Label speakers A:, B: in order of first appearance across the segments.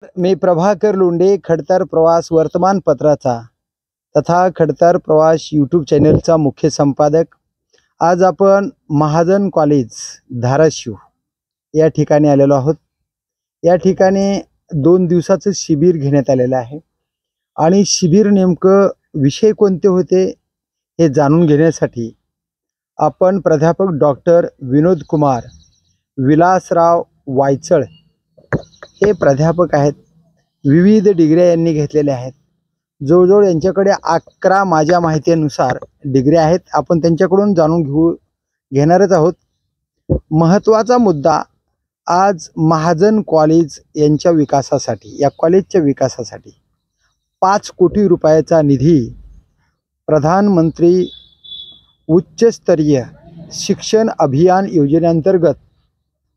A: मी प्रभाकर लोंढे, खडतर प्रवास वर्तमानपत्राचा तथा खडतर प्रवास यूट्यूब चॅनलचा मुख्य संपादक। आज आपण महाजन कॉलेज धाराशिव या ठिकाणी आलेलो आहोत। या ठिकाणी 2 दिवसाचं शिबिर घेण्यात आलेलं आहे आणि शिबिर नेमकं विषय कोणते होते हे जाणून घेण्यासाठी आपण प्राध्यापक डॉक्टर विनोद कुमार विलासराव वायचळ हे प्राध्यापक आहेत। विविध डिग्र्या यांनी घेतलेल्या आहेत। जवळजवळ यांच्याकडे 11 माझ्या माहितीनुसार डिग्री आहेत। आपण त्यांच्याकडून जाणून घेणारच आहोत। महत्त्वाचा मुद्दा आज महाजन कॉलेज यांच्या विकासासाठी, या कॉलेजच्या विकासासाठी 5 कोटी रुपयाचा निधी प्रधानमंत्री उच्चस्तरीय शिक्षण अभियान योजनेअंतर्गत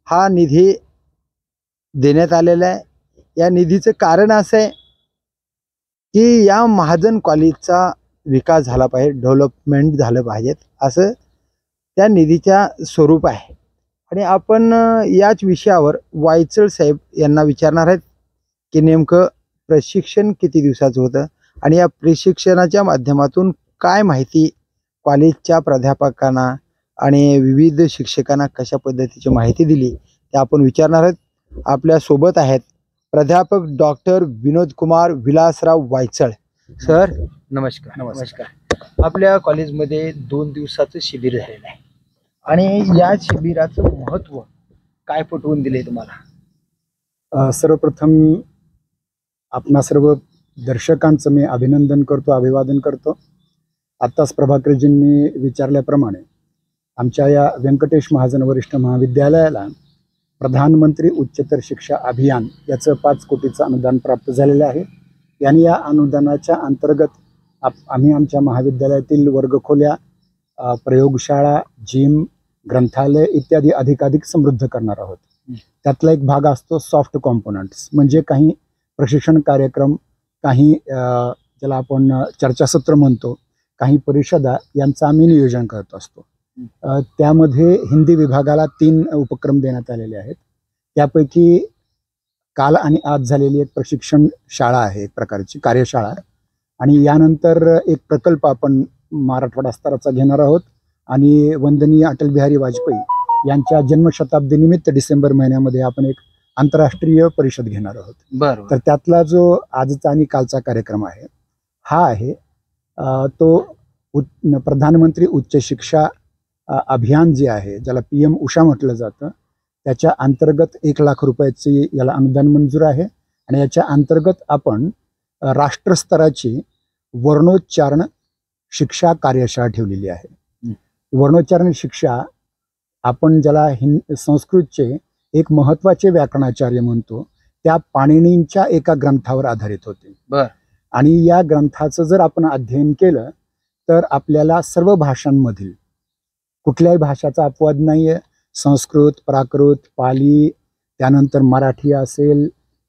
A: हा निधी देण्यात आलेला आहे। या निधीचं कारण असं आहे की या महाजन कॉलेजचा विकास झाला पाहिजे, डेव्हलपमेंट झालं पाहिजे, असं त्या निधीच्या स्वरूप आहे। आणि आपण याच विषयावर वायचळ साहेब यांना विचारणार आहेत की नेमकं प्रशिक्षण किती दिवसाचं होतं आणि या प्रशिक्षणाच्या माध्यमातून काय माहिती कॉलेजच्या प्राध्यापकांना आणि विविध शिक्षकांना कशा पद्धतीची माहिती दिली ते आपण विचारणार आहोत। आपल्या सोबत आहेत प्राध्यापक डॉक्टर विनोद कुमार विलासराव वायचळ। सर नमस्कार। नमस्कार। आपल्या कॉलेजमध्ये 2 दिवसाचं शिबिर झालेलं आहे आणि या शिबिराचं महत्त्व काय पटवून दिले तुम्हाला?
B: सर्वप्रथम आपणा सर्व दर्शकांचं मी अभिनंदन करतो, अभिवादन करतो। आत्ताच प्रभाकरजींनी विचारल्याप्रमाणे आमच्या या व्यंकटेश महाजन वरिष्ठ महाविद्यालयाला प्रधानमंत्री उच्चतर शिक्षा अभियान याचं 5 कोटीचं अनुदान प्राप्त झालेलं आहे। आणि या अनुदानाच्या अंतर्गत आम्ही आमच्या महाविद्यालयातील वर्गखोल्या, प्रयोगशाळा, जिम, ग्रंथालय इत्यादी अधिकाधिक समृद्ध करणार आहोत। त्यातला एक भाग असतो सॉफ्ट कॉम्पोनंट्स, म्हणजे काही प्रशिक्षण कार्यक्रम, काही ज्याला आपण चर्चासत्र म्हणतो, काही परिषदा यांचं आम्ही नियोजन करत असतो। त्यामध्ये हिंदी विभागाला 3 उपक्रम देण्यात आलेले आहेत। त्यापैकी काल आणि आज झालेली एक प्रशिक्षण शाळा आहे, एक प्रकारची कार्यशाळा, आणि यानंतर एक प्रकल्प आपण मराठवाडा स्तराचा घेणार आहोत। आणि वंदनीय अटल बिहारी वाजपेयी यांच्या जन्मशताब्दी निमित्त डिसेंबर महिन्यामध्ये आपण एक आंतरराष्ट्रीय परिषद घेणार आहोत।
A: बरोबर।
B: तर त्यातला जो आजचा आणि कालचा कार्यक्रम आहे हा आहे तो प्रधानमंत्री उच्च शिक्षा अभियान जे आहे, ज्याला PM उषा म्हटलं जातं, त्याच्या अंतर्गत 1 लाख रुपयाची याला अनुदान मंजूर आहे। आणि याच्या अंतर्गत आपण राष्ट्रस्तराची वर्णोच्चारण शिक्षा कार्यशाळा ठेवलेली आहे। वर्णोच्चारण शिक्षा आपण ज्याला संस्कृतचे एक महत्त्वाचे व्याकरणाचार्य म्हणतो, त्या पाणिनींच्या एका ग्रंथावर आधारित होते। आणि या ग्रंथाचं जर आपण अध्ययन केलं तर आपल्याला सर्व भाषांमधील कुठल्याही भाषाचा अपवाद नाही आहे। संस्कृत, प्राकृत, पाली, त्यानंतर मराठी असेल,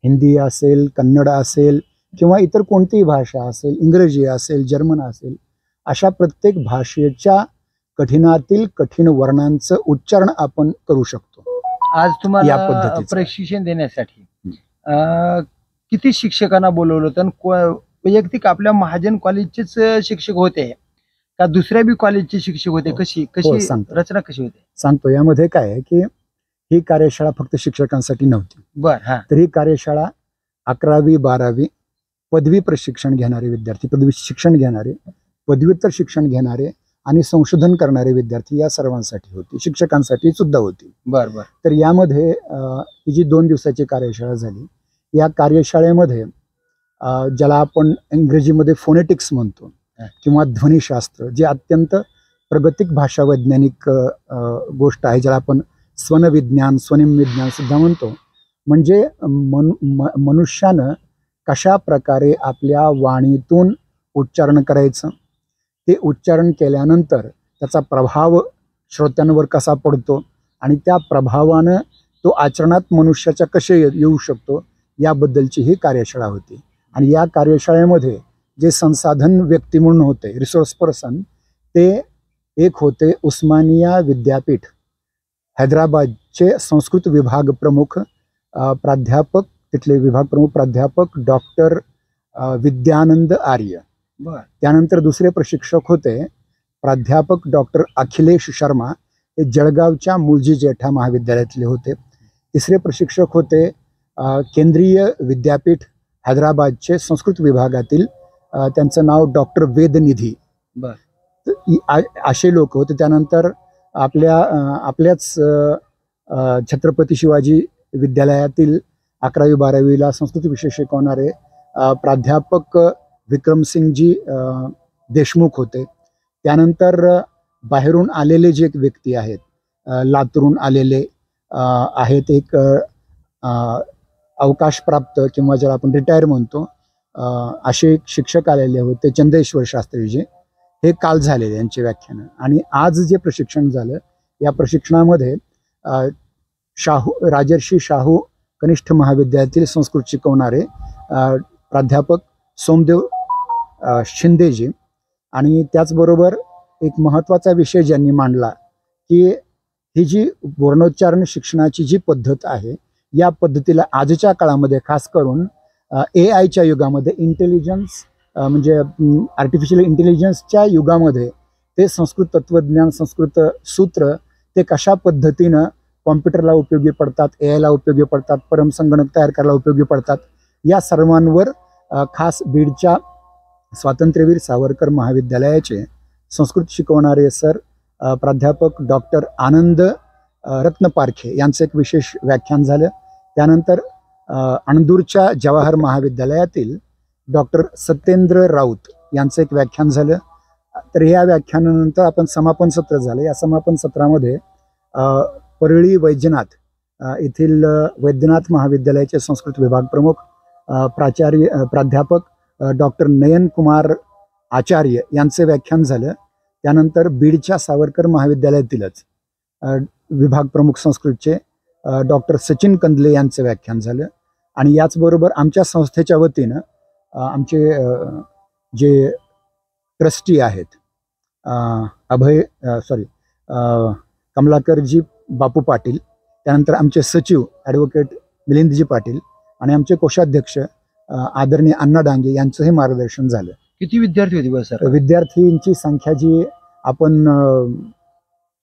B: हिंदी असेल, कन्नड असेल, किंवा इतर कोणतीही भाषा असेल, इंग्रजी असेल, जर्मन असेल, अशा प्रत्येक भाषेच्या कठीणातील कठीण वर्णांचं उच्चारण आपण करू शकतो।
A: आज तुम्हाला प्रशिक्षण देण्यासाठी किती शिक्षकांना बोलवलं होतं? वैयक्तिक आपल्या महाजन कॉलेजचेच शिक्षक होते का दुसऱ्या बी कॉलेजचे शिक्षक होते? कशी रचना कशी होती
B: सांगतो। यामध्ये काय आहे की ही कार्यशाळा फक्त शिक्षकांसाठी नव्हती। तर ही कार्यशाळा 11वी 12वी पदवी प्रशिक्षण घेणारे विद्यार्थी, पदवी शिक्षण घेणारे, पदव्युत्तर शिक्षण घेणारे आणि संशोधन करणारे विद्यार्थी या सर्वांसाठी होती, शिक्षकांसाठी सुद्धा होती।
A: बरोबर।
B: तर यामध्ये ही जी 2 दिवसाची कार्यशाळा झाली, या कार्यशाळेमध्ये ज्याला आपण इंग्रजीमध्ये फोनेटिक्स म्हणतो किंवा ध्वनिशास्त्र, जे अत्यंत प्रगतिक भाषा वैज्ञानिक गोष्ट आहे, ज्याला आपण स्वनविज्ञान, स्वनिम विज्ञान सुद्धा म्हणतो, म्हणजे मनुष्यानं कशा प्रकारे आपल्या वाणीतून उच्चारण करायचं, ते उच्चारण केल्यानंतर त्याचा प्रभाव श्रोत्यांवर कसा पडतो आणि त्या प्रभावानं तो आचरणात मनुष्याच्या कसे येऊ शकतो याबद्दलची ही कार्यशाळा होती। आणि या कार्यशाळेमध्ये जे संसाधन व्यक्ती म्हणून होते, रिसोर्स पर्सन, ते एक होते उस्मानिया विद्यापीठ हैदराबादचे संस्कृत विभाग प्रमुख प्राध्यापक तिथले विभाग प्रमुख प्राध्यापक डॉक्टर विद्यानंद आर्य.
A: बर.
B: त्यानंतर दुसरे प्रशिक्षक होते प्राध्यापक डॉक्टर अखिलेश शर्मा, हे जळगावच्या मुलजी जेठा महाविद्यालयातले होते. तिसरे प्रशिक्षक होते केंद्रीय विद्यापीठ हैदराबादचे संस्कृत विभागातील, त्यांचं नाव डॉक्टर वेदनिधी.
A: बर.
B: असे लोक होते. त्यानंतर आपल्याच छत्रपती शिवाजी विद्यालयातील 11वी-12वीला संस्कृत विषय शिकवणारे प्राध्यापक विक्रमसिंगजी देशमुख होते. त्यानंतर बाहेरून आलेले जे व्यक्ती आहेत, लातूरून आलेले आहेत, एक अवकाशप्राप्त किंवा ज्याला आपण रिटायर म्हणतो, असे शिक्षक आलेले होते, चंदेश्वर शास्त्रीजी. हे काल झालेले यांचे व्याख्यान. आणि आज जे प्रशिक्षण झालं, या प्रशिक्षणामध्ये राजर्षी शाहू कनिष्ठ महाविद्यालयातील संस्कृत शिकवणारे प्राध्यापक सोमदेव शिंदेजी, आणि त्याचबरोबर एक महत्त्वाचा विषय ज्यांनी मांडला की ही जी वर्णोच्चारण शिक्षणाची जी पद्धत आहे, या पद्धतीला आजच्या काळामध्ये खास करून AI युगामध्ये, इंटेलिजन्स म्हणजे आर्टिफिशियल इंटेलिजन्सच्या युगामध्ये ते संस्कृत तत्वज्ञान, संस्कृत सूत्र ते कशा पद्धतीनं कॉम्प्युटरला उपयोगी पडतात, AI ला उपयोगी पडतात, परमसंगणक तयार करायला उपयोगी पडतात, या सर्वांवर खास बीडच्या स्वातंत्र्यवीर सावरकर महाविद्यालयाचे संस्कृत शिकवणारे सर प्राध्यापक डॉक्टर आनंद रत्नपारखे यांचं एक विशेष व्याख्यान झालं. त्यानंतर अणदूरच्या जवाहर महाविद्यालयातील डॉक्टर सत्येंद्र राऊत यांचं एक व्याख्यान झालं. तर या व्याख्यानानंतर आपण समापन सत्र झालं. या समापन सत्रामध्ये परळी वैद्यनाथ येथील वैद्यनाथ महाविद्यालयाचे संस्कृत विभाग प्रमुख प्राध्यापक डॉक्टर नयन कुमार आचार्य यांचे व्याख्यान झालं. त्यानंतर बीडच्या सावरकर महाविद्यालयातीलच विभाग प्रमुख संस्कृतचे डॉक्टर सचिन कंदले यांचं व्याख्यान झालं. आणि याचबरोबर आमच्या संस्थेच्या वतीनं आमचे जे ट्रस्टी आहेत कमलाकरजी बापू पाटील, त्यानंतर आमचे सचिव ॲडव्होकेट मिलिंदजी पाटील आणि आमचे कोषाध्यक्ष आदरणीय अण्णा डांगे यांचंही मार्गदर्शन झालं.
A: किती विद्यार्थी होते बस सर?
B: विद्यार्थींची संख्या जी आपण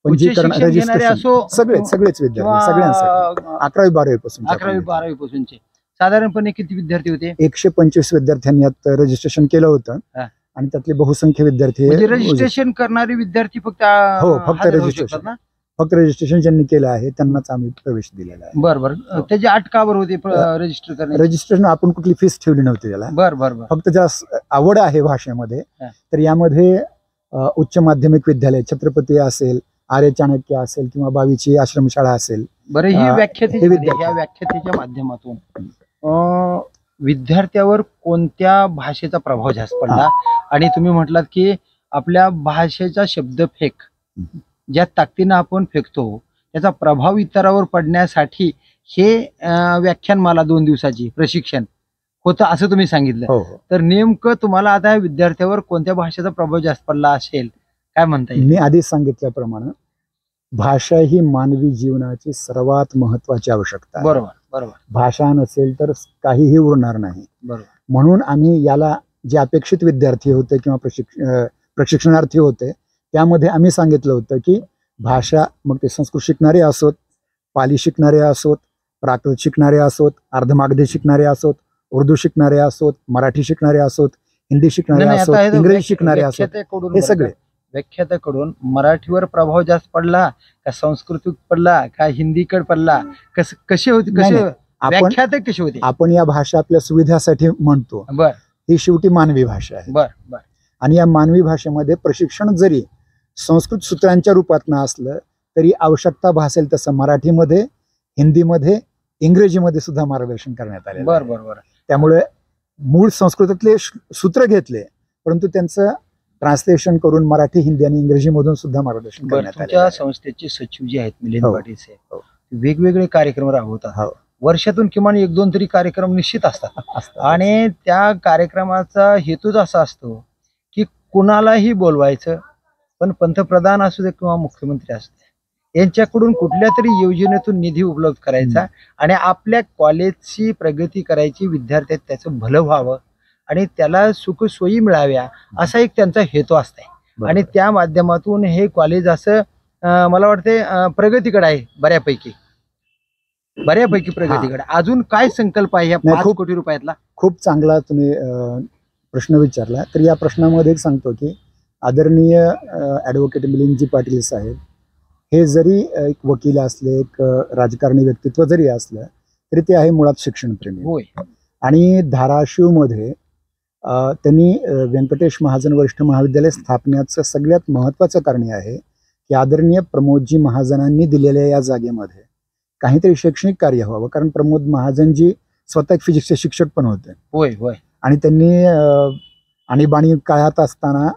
B: पंजीकरण रजिस्ट्रेशन सगळेच विद्यार्थी सगळ्यांसाठी 11वी-12वी
A: पासूनचे साधारणपणे किती विद्यार्थी होते?
B: 125 विद्यार्थ्यांनी यात रजिस्ट्रेशन केलं होतं. आणि त्यातले बहुसंख्य विद्यार्थी
A: रजिस्ट्रेशन करणारे विद्यार्थी फक्त
B: फक्त रजिस्ट्रेशन ज्यांनी केलं आहे त्यांनाच आम्ही प्रवेश दिलेला आहे.
A: बरोबर. त्याची अट का बरं होती रजिस्टर करणे?
B: रजिस्ट्रेशन आपण कुठली फीस ठेवली नव्हती त्याला.
A: बरं.
B: फक्त ज्या आवड आहे भाषेमध्ये, तर यामध्ये उच्च माध्यमिक विद्यालय छत्रपती असेल, आर्य चाणक्य असेल किंवा बावीची आश्रमशाळा असेल.
A: बरं, ही व्याख्यातेच्या माध्यमातून विद्यार्थ्यावर कोणत्या भाषेचा प्रभाव जास्त पडला? आणि तुम्ही म्हटलात की आपल्या भाषेचा शब्दफेक ज्या ताकदीनं आपण फेकतो त्याचा प्रभाव इतरावर पडण्यासाठी हे व्याख्यान मला 2 दिवसाची प्रशिक्षण होतं असं तुम्ही सांगितलं. तर नेमकं तुम्हाला आता विद्यार्थ्यावर कोणत्या भाषेचा प्रभाव जास्त पडला असेल, काय म्हणता येईल?
B: मी आधी सांगितल्याप्रमाणे भाषा ही मानवी जीवनाची सर्वात महत्वाची आवश्यकता आहे.
A: बरोबर.
B: भाषा नसेल तर काहीही उरणार नाही.
A: बरोबर.
B: म्हणून आम्ही याला जे अपेक्षित विद्यार्थी होते किंवा प्रशिक्षणार्थी होते त्यामध्ये आम्ही सांगितलं होतं की भाषा, मग ते संस्कृत शिकणारे असोत, पाली शिकणारे असोत, प्राकृत शिकणारे असोत, अर्धमागधी शिकणारे असोत, उर्दू शिकणारे असोत, मराठी शिकणारे असोत, हिंदी शिकणारे असोत, इंग्रजी शिकणारे असोत, हे सगळे
A: व्याख्यात्याकडून मराठीवर प्रभाव जास्त पडला का संस्कृत पडला का हिंदीकडे पडला? कसे होते व्याख्याते कसे होते?
B: आपण या भाषा आपल्या सुविधासाठी म्हणतो. ही शेवटी मानवी भाषा आहे. आणि या मानवी भाषेमध्ये प्रशिक्षण जरी संस्कृत सूत्रांच्या रूपात न असलं तरी आवश्यकता भासेल तसं मराठीमध्ये, हिंदीमध्ये, इंग्रजीमध्ये सुद्धा मार्गदर्शन करण्यात आले.
A: बरोबर.
B: त्यामुळे मूळ संस्कृतातले सूत्र घेतले, परंतु त्यांचं ट्रान्सलेशन करून मराठी, हिंदी आणि इंग्रजी मधून सुद्धा मार्गदर्शन करण्यात आले.
A: तुमच्या संस्थेचे सचिव जे आहेत मिलिंद पाटील साहेब, वेगवेगळे कार्यक्रम राबवतात. वर्षातून किमान 1-2 तरी कार्यक्रम निश्चित असतात. आणि त्या कार्यक्रमाचा हेतूच असा असतो की कुणालाही बोलवायचं, पण पंतप्रधान असू दे किंवा मुख्यमंत्री असू दे यांच्याकडून कुठल्या तरी योजनेतून निधी उपलब्ध करायचा आणि आपल्या कॉलेजची प्रगती करायची, विद्यार्थ्यात त्याचं भलं व्हावं आणि त्याला सुखसोयी मिळाव्या असा एक त्यांचा हेतू असतंय आणि त्या माध्यमातून हे कॉलेज असं मला वाटते प्रगतीकडे आहे बऱ्यापैकी प्रगतीकडे. अजून काय संकल्प आहे या 5 कोटी रुपयातला?
B: खूप चांगला तुम्ही प्रश्न विचारला. तर या प्रश्नामध्ये एक सांगतो की आदरणीय ॲडव्होकेट मिलिंदजी पाटील साहेब हे जरी एक वकील असले, एक राजकारणी व्यक्तित्व जरी असलं तरी ते आहे मुळात शिक्षणप्रेमी.
A: होय.
B: आणि धाराशिवमध्ये त्यांनी व्यंकटेश महाजन वरिष्ठ महाविद्यालय स्थापण्याचं सगळ्यात महत्त्वाचं कारण आहे की आदरणीय प्रमोदजी महाजनांनी दिलेल्या या जागेमध्ये काहीतरी शैक्षणिक कार्य व्हावं. कारण प्रमोद महाजनजी स्वतः एक फिजिक्सचे शिक्षक पण होते.
A: होय होय.
B: आणि त्यांनी आणीबाणी काळात असताना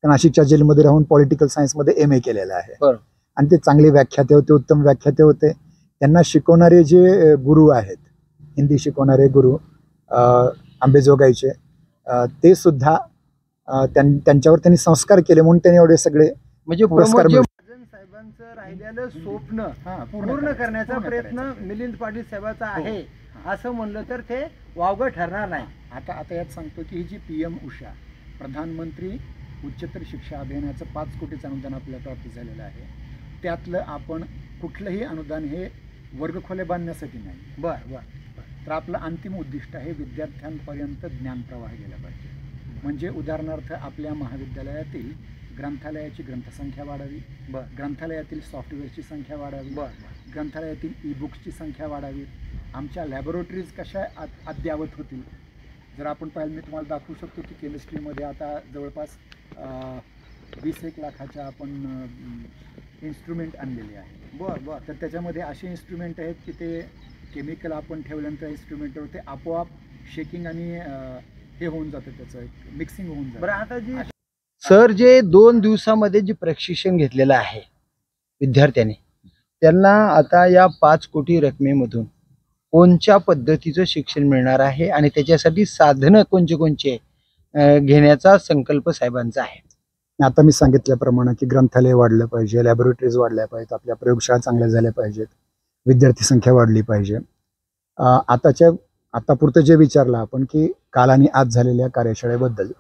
B: नाशिकच्या जेलमध्ये राहून पॉलिटिकल सायन्समध्ये MA केलेलं आहे. आणि ते चांगले व्याख्याते होते, उत्तम व्याख्याते होते. त्यांना शिकवणारे जे गुरु आहेत, हिंदी शिकवणारे गुरु आंबेजोगाईचे, ते सुद्धा त्यांच्यावर त्यांनी संस्कार केले म्हणून त्यांनी एवढे सगळे
A: म्हणजे
B: पुरस्कार
A: साहेबांचं राहिलेलं स्वप्न पूर्ण करण्याचा प्रयत्न मिलिंद पाटील साहेबांचा आहे असं म्हणलं तर ते वावगं ठरणार नाही.
B: आता यात सांगतो की ही जी PM उषा प्रधानमंत्री उच्चतर शिक्षा अभियानाचं 5 कोटीचं अनुदान आपल्याला प्राप्त झालेलं आहे. त्यातलं आपण कुठलंही अनुदान हे वर्गखोल्या बांधण्यासाठी नाही. बरं. तर आपलं अंतिम उद्दिष्ट आहे विद्यार्थ्यांपर्यंत ज्ञानप्रवाह गेला पाहिजे. म्हणजे उदाहरणार्थ आपल्या महाविद्यालयातील ग्रंथालयाची ग्रंथसंख्या वाढावी, ग्रंथालयातील सॉफ्टवेअरची संख्या वाढावी, ग्रंथालयातील ई-बुक्सची संख्या वाढावी, आमच्या लॅबोरेटरीज कशा अद्ययावत होतील. जर आपण पाहिलं, मी तुम्हाला दाखवू शकतो की केमिस्ट्रीमध्ये आता जवळपास 20-1 लाखाच्या आपण इन्स्ट्रुमेंट आणलेले आहे. तर त्याच्यामध्ये असे इन्स्ट्रुमेंट आहेत की ते केमिकल आपण ठेवल्यानंतर इन्स्ट्रुमेंटवर ते आपोआप शेकिंग आणि हे होऊन जातं, त्याचं एक मिक्सिंग होऊन जातं.
A: बरं, आता जी सर जे 2 दिवसामध्ये जे प्रशिक्षण घेतलेलं आहे विद्यार्थ्यांनी, त्यांना आता या 5 कोटी रकमेमधून कोणत्या पद्धतीचं शिक्षण मिळणार आहे आणि त्याच्यासाठी साधनं कोणचे घेण्याचा संकल्प साहेबांचा आहे?
B: आता मी सांगितल्याप्रमाणे की ग्रंथालय वाढलं पाहिजे, लॅबोरेटरीज वाढल्या पाहिजेत, आपल्या प्रयोगशाळा चांगल्या झाल्या पाहिजेत, विद्यार्थी संख्या वाढली पाहिजे. आतापुरतं जे विचारलं आपण की काल आणि आज झालेल्या कार्यशाळेबद्दल,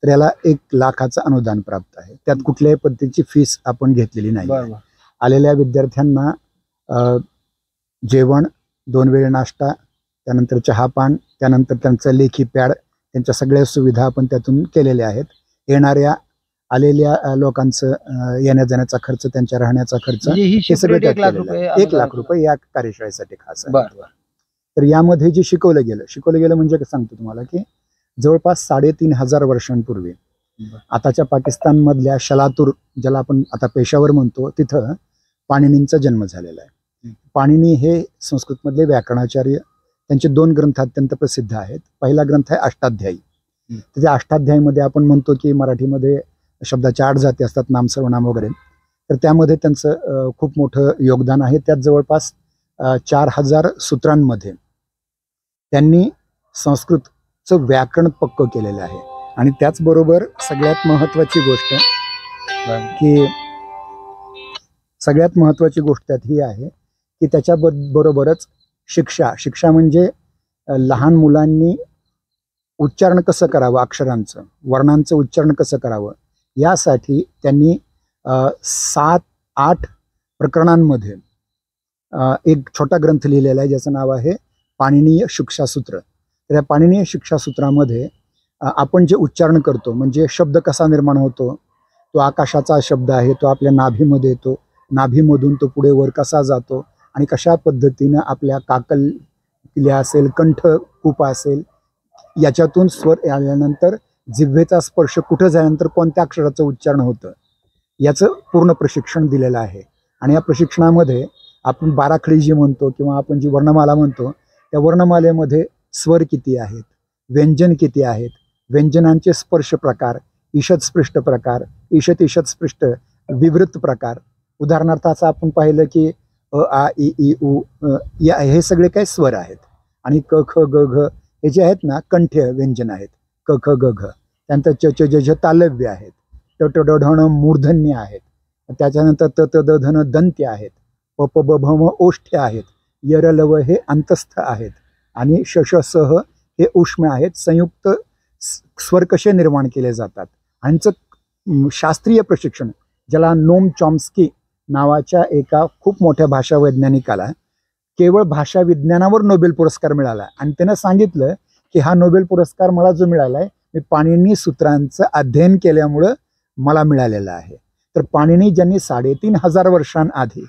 B: तर याला 1 लाखाचं अनुदान प्राप्त आहे. त्यात कुठल्याही पद्धतीची फीस आपण घेतलेली नाही. आलेल्या विद्यार्थ्यांना जेवण, 2 वेळ नाश्ता, त्यानंतर चहापान, त्यानंतर त्यांचं लेखी पॅड, त्यांच्या सगळ्या सुविधा आपण त्यातून केलेल्या आहेत. येणाऱ्या आलेल्या लोकांचं येण्या जाण्याचा खर्च, त्यांच्या राहण्याचा खर्च, हे सगळं 1 लाख रुपये या कार्यशाळेसाठी खास आहे. तर यामध्ये जे शिकवलं गेलं म्हणजे सांगतो तुम्हाला की जवळपास 3,500 वर्षांपूर्वी आताच्या पाकिस्तानमधल्या शलातूर, ज्याला आपण आता पेशावर म्हणतो, तिथं पाणिनींचा जन्म झालेला आहे. पाणिनी हे संस्कृतमधले व्याकरणाचार्य. त्यांचे 2 ग्रंथ अत्यंत प्रसिद्ध आहेत. पहिला ग्रंथ आहे अष्टाध्यायी. तर त्या अष्टाध्यायीमध्ये आपण म्हणतो की मराठीमध्ये शब्दाच्या 8 जाती असतात, नाम, सर्वनाम वगैरे. तर त्यामध्ये त्यांचं खूप मोठं योगदान आहे. त्यात जवळपास 4000 सूत्रांमध्ये त्यांनी संस्कृतचं व्याकरण पक्क केलेलं आहे. आणि त्याचबरोबर सगळ्यात महत्त्वाची गोष्ट त्यात ही आहे की त्याच्याबरोबरच शिक्षा म्हणजे लहान मुलांनी उच्चारण कसं करावं, अक्षरांचं, वर्णांचं उच्चारण कसं करावं, यासाठी त्यांनी 7-8 प्रकरणांमध्ये एक छोटा ग्रंथ लिहिलेला आहे ज्याचं नाव आहे पाणिनीय शिक्षासूत्र. तर या पाणिनीय शिक्षासूत्रामध्ये आपण जे उच्चारण करतो, म्हणजे शब्द कसा निर्माण होतो, तो आकाशाचा शब्द आहे, तो आपल्या नाभीमध्ये येतो, नाभीमधून तो पुढे वर कसा जातो आणि कशा पद्धतीनं आपल्या काकल किल्ल्या असेल, कंठ कूपा असेल, याच्यातून स्वर आल्यानंतर जिव्हेचा स्पर्श कुठं झाल्यानंतर कोणत्या अक्षराचं उच्चारण होतं, याचं पूर्ण प्रशिक्षण दिलेलं आहे. आणि या प्रशिक्षणामध्ये आपण बाराखडी जी म्हणतो किंवा आपण जी वर्णमाला म्हणतो, त्या वर्णमालेमध्ये स्वर किती आहेत, व्यंजन किती आहेत, व्यंजनांचे स्पर्श प्रकार, ईषद स्पृष्ट प्रकार, ईषत ईषत स्पृष्ट विवृत प्रकार. उदाहरणार्थ असं आपण पाहिलं की अ, आ, इ, ई, उ, या हे सगळे काही स्वर आहेत. आणि क, ख, ग, घ हे जे आहेत ना, कंठ्य व्यंजन आहेत, क, ख, ग, घ. त्यानंतर च, च, ज, झ तालव्य आहेत, ट, ट, ड, ढ, ण मूर्धन्य आहेत. त्याच्यानंतर त त द धन दंत्य आहेत, प प ब भ म ओष्ठ्य आहेत, यर लव हे अंतस्थ आहेत आणि श श स ह हे उष्म्य आहेत. संयुक्त स्वर कसे निर्माण केले जातात यांचं शास्त्रीय प्रशिक्षण, ज्याला नोम चॉम्स्की नावाच्या एका खूप मोठ्या भाषा वैज्ञानिकाला केवळ भाषा विज्ञानावर नोबेल पुरस्कार मिळाला आणि त्यानं सांगितलं की हा नोबेल पुरस्कार मला जो मिळालाय मी पाणिनी सूत्रांचं अध्ययन केल्यामुळं मला मिळालेलं आहे. तर पाणिनी ज्यांनी 3,500 वर्षांआधी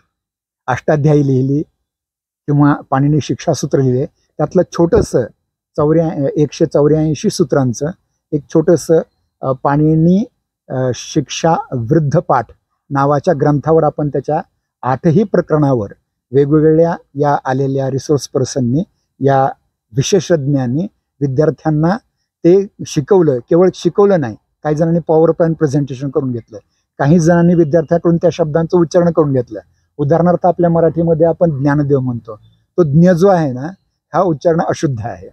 B: अष्टाध्यायी लिहिली किंवा पाणिनी शिक्षासूत्र लिहिले, त्यातलं छोटंसं 184 सूत्रांचं एक छोटंसं पाणिनी शिक्षा वृद्ध पाठ नावाच्या ग्रंथावर आपण त्याच्या 8ही प्रकरणावर वेगवेगळ्या या आलेल्या रिसोर्स पर्सननी, या विशेषज्ञांनी विद्यार्थ्यांना ते शिकवलं. केवळ शिकवलं नाही, काही जणांनी पॉवर पॉईंट प्रेझेंटेशन करून घेतलं, काही जणांनी विद्यार्थ्याकडून त्या शब्दांचं उच्चारण करून घेतलं. उदाहरणार्थ आपल्या मराठीमध्ये आपण ज्ञानदेव म्हणतो, तो ज्ञ जो आहे ना हा उच्चारण अशुद्ध आहे.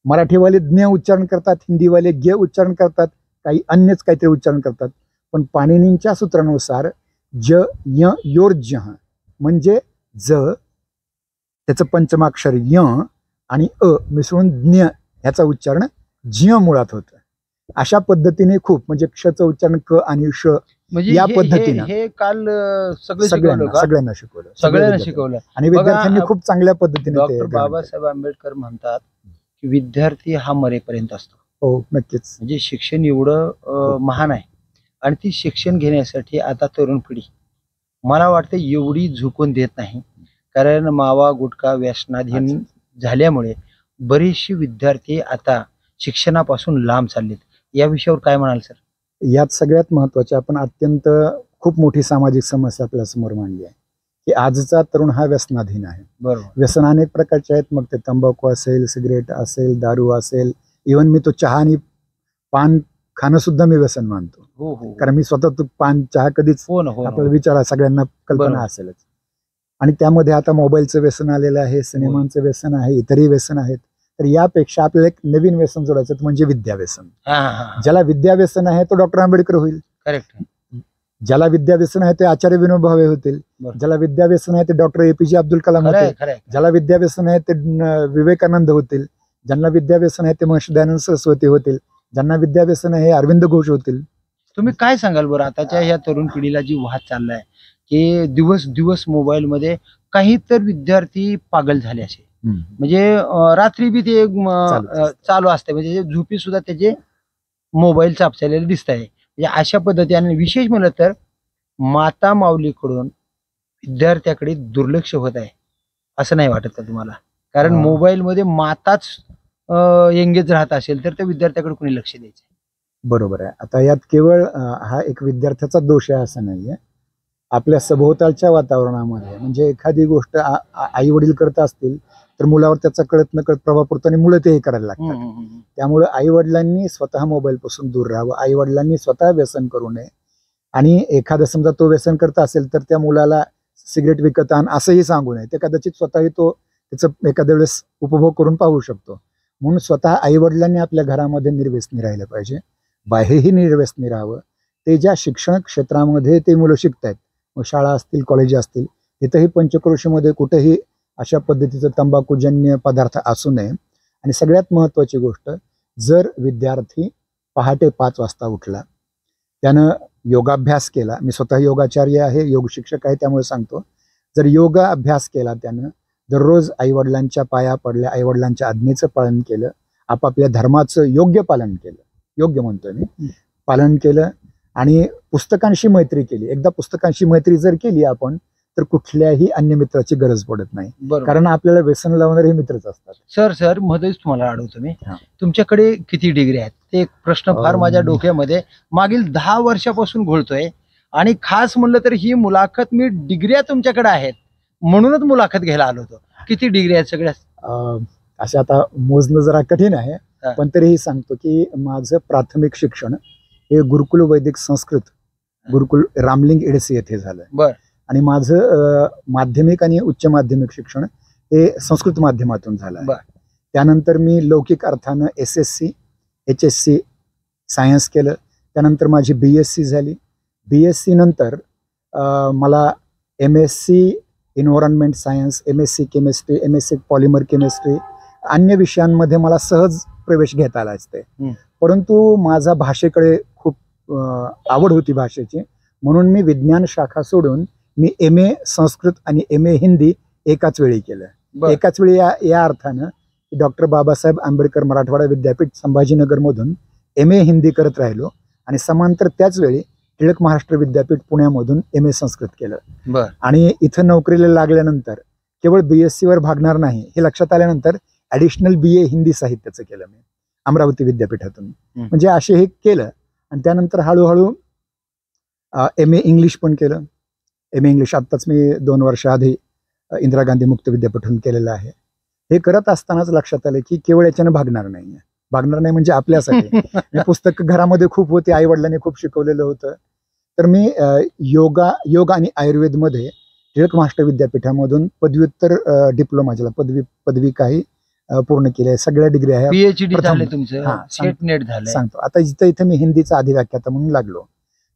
B: मराठीवाले ज्ञ उच्चारण करतात, हिंदीवाले ज्ञ उच्चारण करतात, काही अन्यच काहीतरी उच्चारण करतात. पण पाणिनींच्या सूत्रानुसार ज य योर ज म्हणजे ज त्याचं पंचमाक्षर य आणि अ मिसळून ज्ञ ह्याचा उच्चारण ज्ञ मुळात होतं. अशा पद्धतीने खूप म्हणजे क्षचं उच्चारण क आणि श
C: म्हणजे
B: या पद्धतीने
C: हे काल सगळ्यांना शिकवलं
B: आणि विद्यार्थ्यांनी खूप चांगल्या पद्धतीने
C: डॉक्टर बाबासाहेब आंबेडकर म्हणतात की विद्यार्थी हा मरेपर्यंत असतो.
B: हो नक्कीच.
C: म्हणजे शिक्षण एवढं महान आहे आणि ती शिक्षण घेण्यासाठी आता तरुण पिढी मला वाटतं एवढी झुकून देत नाही. कारण मावा गुटखा व्यसनाधीन झाल्यामुळे बरेचसे विद्यार्थी आता शिक्षणापासून लांब चाललेत. या विषयावर काय म्हणाल सर?
B: यात सगळ्यात महत्वाचे आपण अत्यंत खूप मोठी सामाजिक समस्या आपल्या समोर मांडली आहे की आजचा तरुण हा व्यसनाधीन आहे.
C: बरोबर.
B: व्यसन अनेक प्रकारचे आहेत, मग ते तंबाखू असेल, सिगरेट असेल, दारू असेल, इव्हन मी तो चहा आणि पान खाणं सुद्धा मी व्यसन मानतो.
C: हो हो.
B: कारण मी स्वतः तो पान चहा कधीच आपल्याला विचारा सगळ्यांना कल्पना असेलच. आणि त्यामध्ये आता मोबाईलचं व्यसन आलेलं आहे, सिनेमांचं व्यसन आहे, इतरही व्यसन आहेत. तर यापेक्षा आपल्याला एक नवीन व्यसन जोडायचं म्हणजे विद्याव्यसन. ज्याला विद्याव्यसन आहे तो डॉक्टर आंबेडकर होईल.
C: करेक्ट.
B: ज्याला विद्याव्यसन आहे ते आचार्य विनोबा भावे होतील. ज्याला विद्याव्यसन आहे ते डॉक्टर APJ अब्दुल कलाम होतील. ज्याला विद्याव्यसन आहे ते विवेकानंद होतील. ज्यांना विद्याव्यसन आहे ते महर्षी दयानंद सरस्वती होतील. ज्यांना विद्याव्यसन आहे हे घोष होतील.
C: तुम्ही काय सांगाल बरं आताच्या ह्या तरुण पिढीला जी वाद चाललाय की दिवस दिवस मोबाईल मध्ये काही तर विद्यार्थी पागल झाले असे, म्हणजे रात्री बी ते चालू असते, म्हणजे झोपी सुद्धा त्याचे मोबाईल चापलेले दिसत आहे. म्हणजे अशा पद्धतीने विशेष म्हणलं तर माता माऊलीकडून विद्यार्थ्याकडे दुर्लक्ष होत आहे असं नाही वाटत का तुम्हाला? कारण मोबाईल मध्ये माताच एंगेज राहत असेल तर त्या विद्यार्थ्याकडे कोणी लक्ष द्यायचं?
B: बरोबर आहे. आता यात केवळ हा एक विद्यार्थ्याचा दोष आहे असं नाहीये. आपल्या सभोवतालच्या वातावरणामध्ये म्हणजे एखादी गोष्ट आई वडील करत असतील तर मुलावर त्याचा कळत न कळत प्रभाव पडतो आणि मुलं ते हे करायला लागतात. त्यामुळे आई वडिलांनी स्वतः मोबाईल पासून दूर राहावं, आई वडिलांनी स्वतः व्यसन करू नये. आणि एखादा समजा तो व्यसन करत असेल तर त्या मुलाला सिगरेट विकत आण असंही सांगू नये. ते कदाचित स्वतःही तो त्याचं एखाद्या वेळेस उपभोग करून पाहू शकतो. म्हणून स्वतः आई वडिलांनी आपल्या घरामध्ये निर्व्यसनी राहिलं पाहिजे, बाहेरही निर्व्यसनी राहावं. ते ज्या शिक्षण क्षेत्रामध्ये ते मुलं शिकतायत, मग शाळा असतील, कॉलेज असतील, तिथंही पंचक्रोशीमध्ये कुठेही अशा पद्धतीचं तंबाखूजन्य पदार्थ असू नये. आणि सगळ्यात महत्त्वाची गोष्ट, जर विद्यार्थी पहाटे 5 वाजता उठला, त्यानं योगाभ्यास केला, मी स्वतः योगाचार्य आहे, योग शिक्षक आहे त्यामुळे सांगतो, जर योग अभ्यास केला त्यानं, दररोज आईवडिलांच्या पाया पडल्या, आईवडिलांच्या आज्ञेचं पालन केलं, आपापल्या धर्माचं योग्य पालन केलं, योग्य म्हणतोय मी, पालन केलं आणि पुस्तकांशी मैत्री केली. एकदा पुस्तकांशी मैत्री जर केली आपण तर कुठल्याही अन्य मित्राची गरज पडत नाही. कारण आपल्याला व्यसन लावणारे मित्रच असतात.
C: सर मध्येच तुम्हाला अडवतो मी, तुमच्याकडे किती डिग्री आहेत? ते एक प्रश्न फार माझ्या डोक्यामध्ये मागील 10 वर्षापासून घोळतोय. आणि खास म्हणलं तर ही मुलाखत मी डिग्र्या तुमच्याकडे आहेत म्हणूनच मुलाखत घ्यायला आलो होतो. किती डिग्री आहेत सगळ्या?
B: अशा आता मोजणं जरा कठीण आहे, पण तरीही सांगतो की माझं प्राथमिक शिक्षण हे गुरुकुल वैदिक संस्कृत गुरुकुल रामलिंग एडसी येथे झालं.
C: बर.
B: आणि माझं माध्यमिक आणि उच्च माध्यमिक शिक्षण हे संस्कृत माध्यमातून झालं. त्यानंतर मी लौकिक अर्थानं SSC HSC सायन्स केलं. त्यानंतर माझी BSc झाली. BSc नंतर मला MSc environment science, MSc chemistry, MSc polymer chemistry, अन्य विषयांमध्ये मला सहज प्रवेश घेता आला असते. परंतु माझा भाषेकडे खूप आवड होती भाषेची, म्हणून मी विज्ञान शाखा सोडून मी MA संस्कृत आणि MA हिंदी एकाच वेळी केलं. एकाच वेळी या अर्थानं डॉक्टर बाबासाहेब आंबेडकर मराठवाडा विद्यापीठ संभाजीनगरमधून MA हिंदी करत राहिलो आणि समांतर त्याच वेळी टिळक महाराष्ट्र विद्यापीठ पुण्यामधून MA संस्कृत केलं. आणि इथं नोकरीला लागल्यानंतर केवळ BSc वर भागणार नाही हे लक्षात आल्यानंतर ॲडिशनल BA हिंदी साहित्याचं केलं मी अमरावती विद्यापीठातून. म्हणजे असे हे केलं आणि त्यानंतर हळूहळू MA इंग्लिश पण केलं. MA इंग्लिश आत्ताच मी 2 वर्ष आधी इंदिरा गांधी मुक्त विद्यापीठातून केलेलं आहे. हे करत असतानाच लक्षात आलं की केवळ याच्यानं भागणार नाही म्हणजे आपल्यासाठी. पुस्तक घरामध्ये खूप होते, आई वडिलांनी खूप शिकवलेलं होतं. तर मी योग आणि आयुर्वेदमध्ये टिळक महाराष्ट्र विद्यापीठामधून पदव्युत्तर डिप्लोमा ज्याला पदवी काही पूर्ण केली आहे. सगळ्या डिग्री आहे.
C: PhD झाले तुमचं, सेट नेट झालं.
B: सांगतो आता इथं मी हिंदीचा अधिव्याख्याता म्हणून लागलो.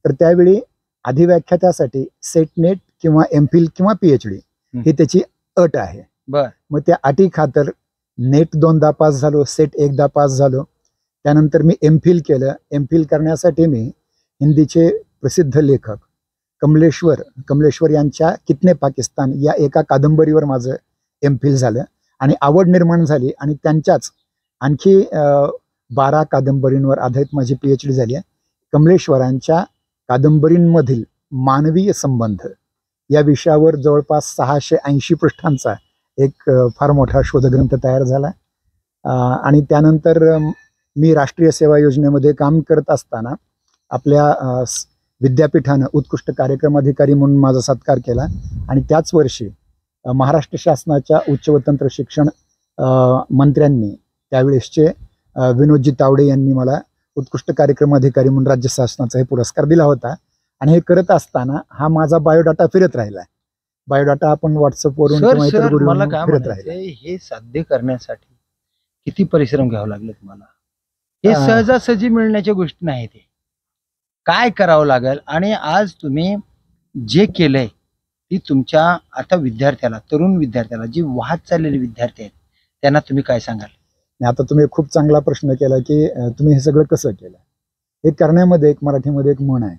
B: तर त्यावेळी अधिव्याख्यात्यासाठी सेट नेट किंवा MPhil किंवा PhD ही त्याची अट आहे. मग त्या अटी खातर नेट 2दा पास झालो, सेट 1दा पास झालो. त्यानंतर मी MPhil केलं. MPhil करण्यासाठी मी हिंदीचे प्रसिद्ध लेखक कमलेश्वर यांच्या कितने पाकिस्तान या एका कादंबरीवर माझं MPhil झालं आणि आवड निर्माण झाली आणि त्यांच्याच आणखी 12 कादंबरींवर आधारित माझी PhD झाली आहे. कमलेश्वरांच्या कादंबरींमधील मानवीय संबंध या विषयावर जवळपास 680 पृष्ठांचा एक फार मोठा शोधग्रंथ तयार झाला. आणि त्यानंतर मी राष्ट्रीय सेवा योजनेमध्ये काम करत असताना आपल्या विद्यापीठानं उत्कृष्ट कार्यक्रम अधिकारी म्हणून माझा सत्कार केला आणि त्याच वर्षी महाराष्ट्र शासनाच्या उच्च व तंत्र शिक्षण मंत्र्यांनी त्यावेळेसचे विनोदजी तावडे यांनी मला उत्कृष्ट कार्यक्रम अधिकारी म्हणून राज्य शासनाचा हे पुरस्कार दिला होता. आणि हे करत असताना हा माझा बायोडाटा फिरत राहिला. बायोडाटा आपण व्हॉट्सअपवरून किंवा इतर गुरुवरून फिरत राहिला.
C: हे साध्य करण्यासाठी किती परिश्रम घ्यावा लागले तुम्हाला? हे सहजासहजी मिळण्याच्या गोष्टी नाही. ते काय करावं लागेल आणि आज तुम्ही जे केलंय ती तुमच्या आता विद्यार्थ्याला, तरुण विद्यार्थ्याला, जी वाहत चाललेले विद्यार्थी आहेत त्यांना तुम्ही काय सांगाल?
B: आता तुम्ही खूप चांगला प्रश्न केला की तुम्ही हे सगळं कसं केलं. हे करण्यामध्ये एक मराठीमध्ये एक म्हण आहे,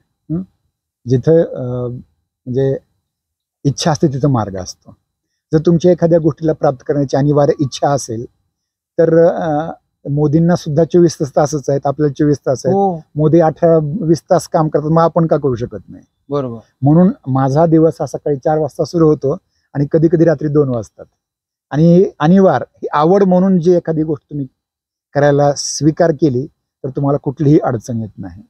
B: जिथं म्हणजे इच्छा असते तिथं मार्ग असतो. जर तुमच्या एखाद्या गोष्टीला प्राप्त करण्याची अनिवार्य इच्छा असेल तर मोदींना सुद्धा 24 तासच आहेत, आपल्याला 24 तास आहेत. मोदी 18-20 तास काम करतात, मग आपण का करू शकत नाही?
C: बरोबर.
B: म्हणून माझा दिवस हा सकाळी 4 वाजता सुरू होतो आणि कधी कधी रात्री 2 वाजतात. आणि अनिवार्य ही आवड म्हणून जी एखादी गोष्ट तुम्ही करायला स्वीकार केली तर तुम्हाला कुठलीही अडचण येत नाही.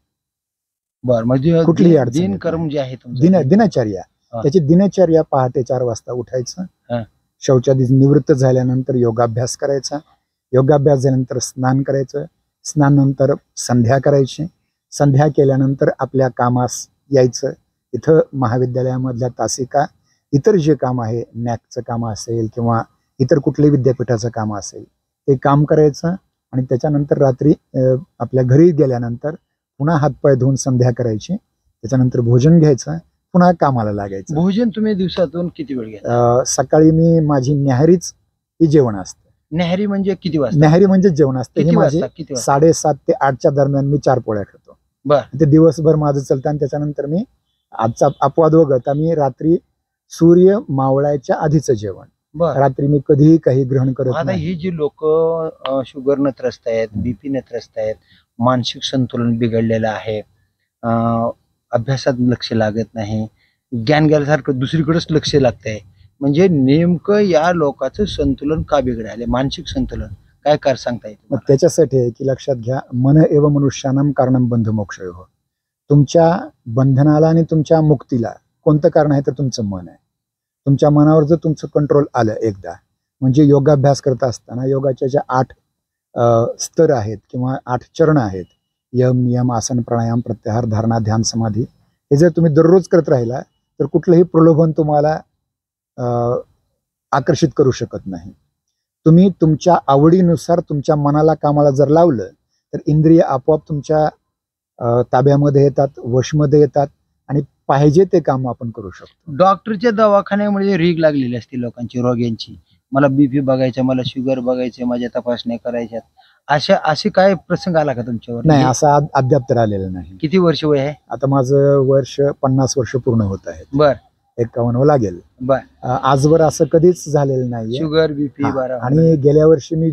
C: बरं, म्हणजे
B: कुठलीही अडचण
C: दिनकर्म जे आहे
B: दिनचर्या, त्याची दिनचर्या पहाटे 4 वाजता उठायचं, शौचादी निवृत्त झाल्यानंतर योगाभ्यास करायचा, योगाभ्यास झाल्यानंतर स्नान करायचं, स्नानानंतर संध्या करायची, संध्या केल्यानंतर आपल्या कामास यायचं. इथं महाविद्यालयामधल्या तासिका, इतर जे काम आहे, नॅकचं काम असेल किंवा इतर कुठल्याही विद्यापीठाचं काम असेल ते काम करायचं. आणि त्याच्यानंतर रात्री आपल्या घरी गेल्यानंतर पुन्हा हातपाय धुवून संध्या करायची, त्याच्यानंतर भोजन घ्यायचं, पुन्हा कामाला लागायचं.
C: भोजन तुम्ही दिवसातून किती वेळ घ्या?
B: सकाळी मी माझी न्याहारीच ही जेवण असते.
C: न्याहारी म्हणजे किती वाजता?
B: न्याहारी म्हणजे जेवण असते. ही माझी 7:30 ते 8च्या दरम्यान मी 4 पोळ्या खातो. ते दिवसभर माझं चालतं आणि त्याच्यानंतर मी आजचा अपवाद वगळता मी रात्री सूर्य मावळायच्या आधीचं जेवण, रात्री मी कधीही काही ग्रहण करत नाही.
C: ही जी लोक शुगरनं त्रस्त आहेत, बीपीने त्रस्त आहेत, मानसिक संतुलन बिघडलेलं आहे, अभ्यासात लक्ष लागत नाही, ज्ञान घ्यायसारखं दुसरीकडेच लक्ष लागतंय, म्हणजे नेमकं या लोकांचं संतुलन का बिघडायले, मानसिक संतुलन काय कर सांगता येईल?
B: त्याच्यासाठी आहे की लक्षात घ्या, मन एव मनुष्यानां कारणं बंध मोक्षयोः. तुमच्या बंधनाला आणि तुमच्या मुक्तीला कोणतं कारण आहे तर तुमचं मन आहे. तुमच्या मनावर जर तुमचं कंट्रोल आलं एकदा, म्हणजे योगाभ्यास करत असताना योगाच्या ज्या 8 स्तर आहेत किंवा 8 चरण आहेत, यम, नियम, आसन, प्राणायाम, प्रत्याहार, धारणा, ध्यान, समाधी, हे जर तुम्ही दररोज करत राहिला तर कुठलंही प्रलोभन तुम्हाला आकर्षित करू शकत नाही. तुम्ही तुमच्या आवडीनुसार तुमच्या मनाला कामाला जर लावलं तर इंद्रिय आपोआप तुमच्या ताब्यामध्ये येतात, वशमध्ये येतात आणि पाहिजे ते काम आपण करू शकतो.
C: डॉक्टरच्या दवाखान्यामध्ये रीग लागलेली असते लोकांची, रोग्यांची. मला बीपी बघायचं, मला शुगर बघायचं, माझ्या तपासण्या करायच्यात. असे काय प्रसंग आला का तुमच्यावर?
B: नाही, असं अद्याप तर आलेलं नाही.
C: किती वर्ष वय आहे?
B: आता माझं वर्ष 50 वर्ष पूर्ण होत आहे.
C: बर
B: 51 लागेल.
C: बर.
B: आजवर असं कधीच झालेलं नाही.
C: शुगर बीपी बरं.
B: आणि गेल्या वर्षी मी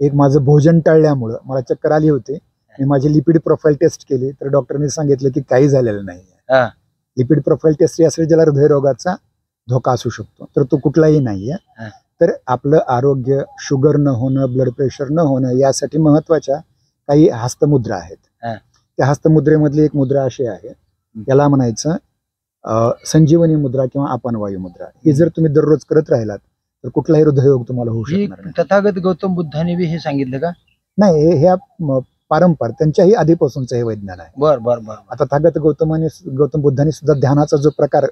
B: एक माझं भोजन टाळल्यामुळं मला चक्कर आली होती. मी माझी लिपिड प्रोफाईल टेस्ट केली तर डॉक्टरने सांगितलं की काही झालेलं नाही. लिपिड प्रोफाईल टेस्ट असेल ज्याला हृदयरोगाचा धोका असू शकतो, तर तो कुठलाही नाहीये. तर आपलं आरोग्य, शुगर न होणं, ब्लड प्रेशर न होणं, यासाठी महत्वाच्या काही हस्तमुद्रा आहेत. त्या हस्तमुद्रेमधली एक मुद्रा अशी आहे, याला म्हणायचं संजीवनी मुद्रा किंवा अपनवायू मुद्रा. ही जर तुम्ही दररोज करत राहिलात तर कुठलाही हृदयरोग तुम्हाला होऊ शकणार नाही.
C: तथागत गौतम बुद्धाने बी हे सांगितलं का?
B: नाही, हे पारंपरिक त्यांच्याही आधीपासूनच हे वैज्ञान आहे.
C: बर बर बर.
B: आता तथागत गौतम बुद्धांनी सुद्धा ध्यानाचा जो प्रकार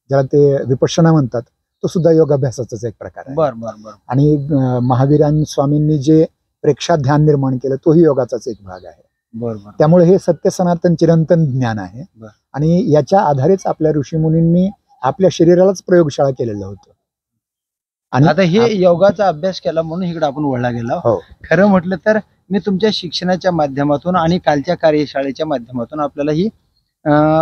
B: ज्याला ते विपश्यना म्हणतात, तो सुद्धा योगाभ्यासाचाच एक प्रकार आहे.
C: बर बर बर.
B: आणि महावीरान स्वामींनी जे प्रेक्षा ध्यान निर्माण केलं, तोही योगाचाच एक भाग आहे.
C: बरोबर.
B: त्यामुळे हे सत्य सनातन चिरंतन ज्ञान आहे. आणि याच्या आधारेच आपल्या ऋषीमुनींनी आपल्या शरीरालाच प्रयोगशाळा केलेलं होतं. आणि
C: आता हे योगाचा अभ्यास केला म्हणून इकडे आपण वळला गेला. खरं म्हटलं तर मी तुमच्या शिक्षणाच्या माध्यमातून आणि कालच्या कार्यशाळेच्या माध्यमातून आपल्याला ही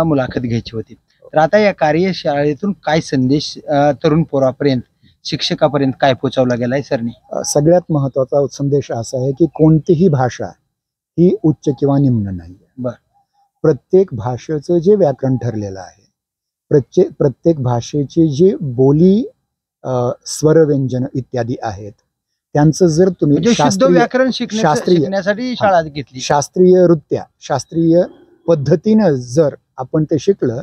C: मुलाखत घ्यायची होती. तर आता या कार्यशाळेतून काय संदेश तरुण पोरापर्यंत, शिक्षकापर्यंत काय पोहोचवला गेलाय सरनी?
B: सगळ्यात महत्वाचा संदेश असा आहे की कोणतीही भाषा ही उच्च किंवा निम्न नाही. प्रत्येक भाषेचं जे व्याकरण ठरलेलं आहे, प्रत्येक भाषेची जी बोली, स्वर, व्यंजन इत्यादी आहेत, त्यांचं जर तुम्ही
C: व्याकरण शिकण्यासाठी शाळा घेतली,
B: शास्त्रीय पद्धतीनं जर आपण ते शिकलं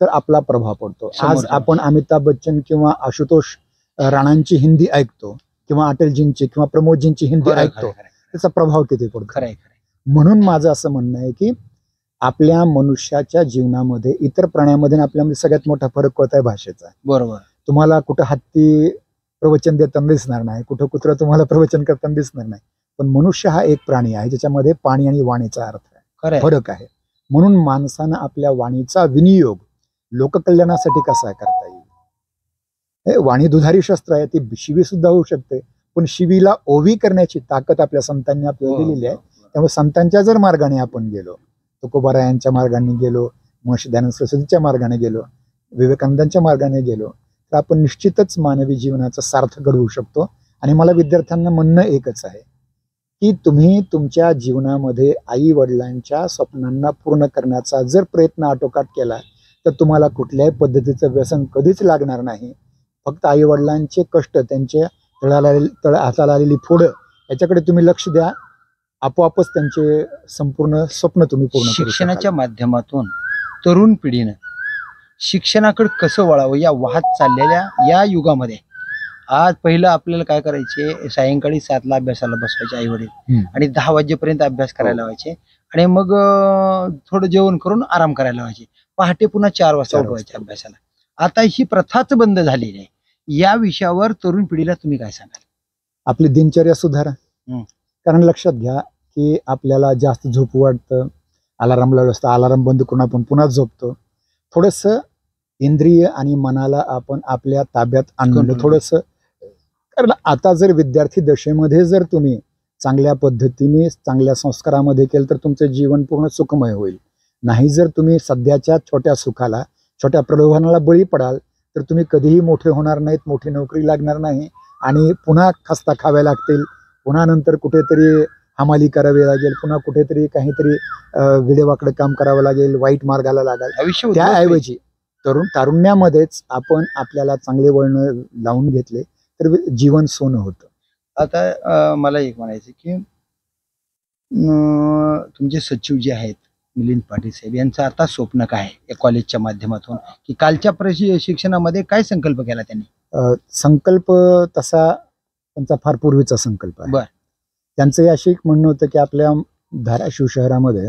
B: तर आपला प्रभाव पडतो. आज आपण अमिताभ बच्चन किंवा आशुतोष राणांची हिंदी ऐकतो किंवा अटलजींची किंवा प्रमोदजींची हिंदी ऐकतो, त्याचा प्रभाव किती पडतो. म्हणून माझं असं म्हणणं आहे की आपल्या मनुष्याच्या जीवनामध्ये इतर प्राण्यामध्ये आपल्यामध्ये सगळ्यात मोठा फरक होत आहे भाषेचा.
C: बरोबर.
B: तुम्हाला कुठं हत्ती प्रवचन देताना दिसणार नाही, कुठं कुत्र तुम्हाला प्रवचन करताना दिसणार नाही, पण मनुष्य हा एक प्राणी आहे ज्याच्यामध्ये पाणी आणि वाणीचा अर्थ आहे, फरक आहे. म्हणून माणसानं आपल्या वाणीचा विनियोग लोककल्याणासाठी कसा करता येईल. वाणी दुधारी शस्त्र आहे, ती शिवी सुद्धा होऊ शकते, पण शिवीला ओवी करण्याची ताकद आपल्या संतांनी आपल्याला दिलेली आहे. त्यामुळे संतांच्या जर मार्गाने आपण गेलो, तुकोबारायांच्या मार्गाने गेलो, महर्षी दयानंद सरस्वतीच्या मार्गाने गेलो, विवेकानंदांच्या मार्गाने गेलो, तर आपण निश्चितच मानवी जीवनाचा सार्थ घडवू शकतो. आणि मला विद्यार्थ्यांना म्हणणं एकच आहे की तुम्ही तुमच्या जीवनामध्ये आई वडिलांच्या स्वप्नांना पूर्ण करण्याचा जर प्रयत्न आटोकाट केला तर तुम्हाला कुठल्याही पद्धतीचं व्यसन कधीच लागणार नाही. फक्त आई वडिलांचे कष्ट, त्यांचे हाताला आलेली फोडं, याच्याकडे तुम्ही लक्ष द्या, आपोआपच त्यांचे संपूर्ण स्वप्न तुम्ही पूर्ण करू शकाल.
C: शिक्षणाच्या माध्यमातून तरुण पिढीनं शिक्षणाकडे कसं वळावं या वाहत चाललेल्या या युगामध्ये. आज पहिलं आपल्याला काय करायचे, सायंकाळी 7ला अभ्यासाला बसवायचे आई वडील आणि 10 वाजेपर्यंत अभ्यास करायला लावायचे आणि मग थोडं जेवण करून आराम करायला लावायचे. पहाटे पुन्हा 4 वाजता उठवायचे अभ्यासाला. आता ही प्रथाच बंद झालेली आहे. या विषयावर तरुण पिढीला तुम्ही काय सांगाल?
B: आपली दिनचर्या सुधारा. कारण लक्षात घ्या की आपल्याला जास्त झोप वाटतं, अलाराम लावलं असतं, अलाराम बंद करून आपण पुन्हा झोपतो. थोडंसं इंद्रिय आणि मनाला आपण आपल्या ताब्यात आणलं थोडंसं. कारण आता जर विद्यार्थी दशेमध्ये जर तुम्ही चांगल्या पद्धतीने चांगल्या संस्कारामध्ये केलं तर तुमचं जीवन पूर्ण सुखमय होईल. नाही जर तुम्ही सध्याच्या छोट्या सुखाला, छोट्या प्रलोभनाला बळी पडाल तर तुम्ही कधीही मोठे होणार नाहीत, मोठी नोकरी लागणार नाही आणि पुन्हा खस्ता खाव्या लागतील, पुन्हा नंतर कुठेतरी हमाली करावी लागेल, पुन्हा कुठेतरी काहीतरी विडेवाकडे काम करावं लागेल, वाईट मार्गाला लागाल. त्याऐवजी तारुण्यामध्येच आपण आपल्याला चांगले वळण लावून घेतले तर जीवन सोनं होतं.
C: आता मला एक म्हणायचं की तुमचे सचिव जे आहेत मिलिंद पाटील साहेब, यांचं आता स्वप्न काय आहे या कॉलेजच्या माध्यमातून, की कालच्या शिक्षणामध्ये काय संकल्प केला त्यांनी?
B: संकल्प तसा त्यांचा फार पूर्वीचा संकल्प आहे. त्यांचं अशी एक म्हणणं होतं की आपल्या धाराशिव शहरामध्ये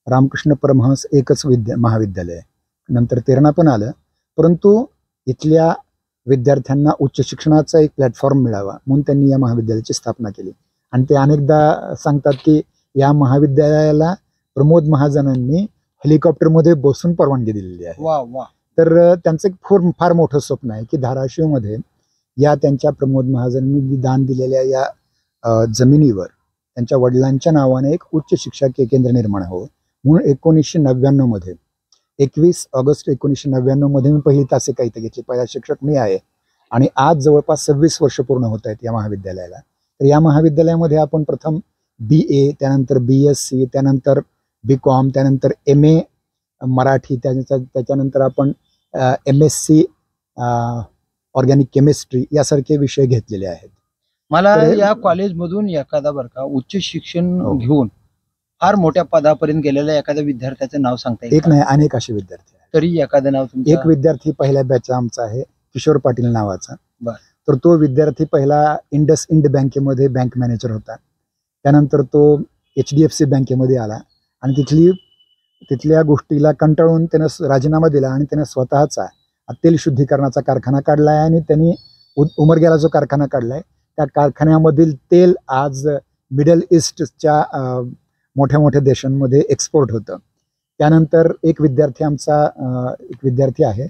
B: रामकृष्ण परमहंस एकच महाविद्यालय आहे, नंतर तेरणा पण आलं, परंतु इथल्या विद्यार्थ्यांना उच्च शिक्षणाचा एक प्लॅटफॉर्म मिळावा म्हणून त्यांनी या महाविद्यालयाची स्थापना केली. आणि ते अनेकदा सांगतात की या महाविद्यालयाला प्रमोद महाजनांनी हेलिकॉप्टरमध्ये बसून परवानगी दिलेली आहे.
C: वा वा.
B: तर त्यांचं एक फार मोठं स्वप्न आहे की धाराशिवमध्ये या त्यांच्या प्रमोद महाजनांनी दान दिलेल्या या जमिनीवर त्यांच्या वडिलांच्या नावाने एक उच्च शिक्षा केंद्र निर्माण व्हावं म्हणून 1999 मध्ये 21 ऑगस्ट 1999 मध्ये मी पहिली तासिका इथे घेतली. पहिला शिक्षक मी आहे आणि आज जवळपास 26 वर्ष पूर्ण होत आहेत या महाविद्यालयाला. तर या महाविद्यालयामध्ये आपण प्रथम BA, त्यानंतर BSc, त्यानंतर BCom, त्यानंतर MA मराठी, त्याच्यानंतर आपण MSc ऑर्गॅनिक केमिस्ट्री यासारखे विषय घेतलेले आहेत.
C: मला या कॉलेजमधून एखादा बरं का उच्च शिक्षण घेऊन फार मोठ्या पदापर्यंत गेलेल्या एखाद्या विद्यार्थ्याचं नाव सांगता येईल?
B: एक नाही, अनेक असे विद्यार्थी आहेत.
C: तरी एखादं नाव तुमचं?
B: एक विद्यार्थी पहिल्या बॅचचा आमचा आहे, किशोर पाटील नावाचा.
C: बरं.
B: तर तो विद्यार्थी पहिला इंड बँकेमध्ये बँक मॅनेजर होता. त्यानंतर तो HDFC बँकेमध्ये आला आणि तिथल्या गोष्टीला कंटाळून त्यानं राजीनामा दिला आणि त्यानं स्वतःचा तेल शुद्धीकरणाचा कारखाना काढलाय आणि त्यांनी उमरग्याला जो कारखाना काढलाय त्या कारखान्यामधील तेल आज मिडल ईस्टच्या मोठ्या मोठ्या देशांमध्ये एक्सपोर्ट होतं. त्यानंतर एक विद्यार्थी आहे,